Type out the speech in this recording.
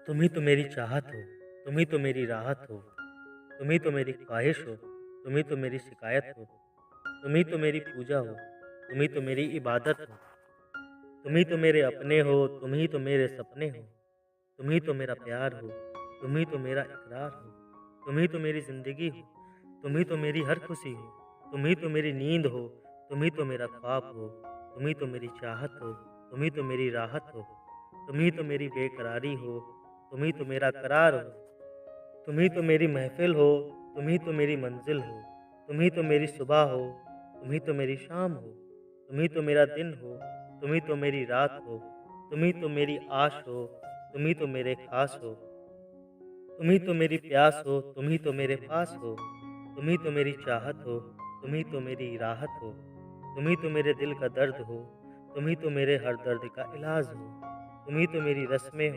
तुम ही तो मेरी चाहत हो, तुम ही तो मेरी राहत हो, तुम ही तो मेरी ख्वाहिश हो, तुम ही तो मेरी शिकायत हो, तुम ही तो मेरी पूजा हो, तुम ही तो मेरी इबादत हो, तुम ही तो मेरे अपने हो, तुम ही तो मेरे सपने हो, तुम ही तो मेरा प्यार हो, तुम ही तो मेरा इकरार हो, तुम ही तो मेरी ज़िंदगी हो, तुम ही तो मेरी हर खुशी हो, तुम ही तो मेरी नींद हो, तुम ही तो मेरा ख्वाब हो, तुम ही तो मेरी चाहत हो, तुम ही तो मेरी राहत हो, तुम ही तो मेरी बेकरारी हो, तुम ही तो मेरा करार हो, तुम ही तो मेरी महफ़िल हो, तुम ही तो मेरी मंज़िल हो, तुम ही तो मेरी सुबह हो, तुम ही तो मेरी शाम हो, तुम ही तो मेरा दिन हो, तुम ही तो मेरी रात हो, तुम ही तो मेरी आश हो, तुम ही तो मेरे ख़ास हो, तुम ही तो मेरी प्यास हो, तुम ही तो मेरे पास हो, तुम ही तो मेरी चाहत हो, तुम ही तो मेरी राहत हो, तुम ही तो मेरे दिल का दर्द हो, तुम ही तो मेरे हर दर्द का इलाज हो, तुम ही तो मेरी रस्में हो।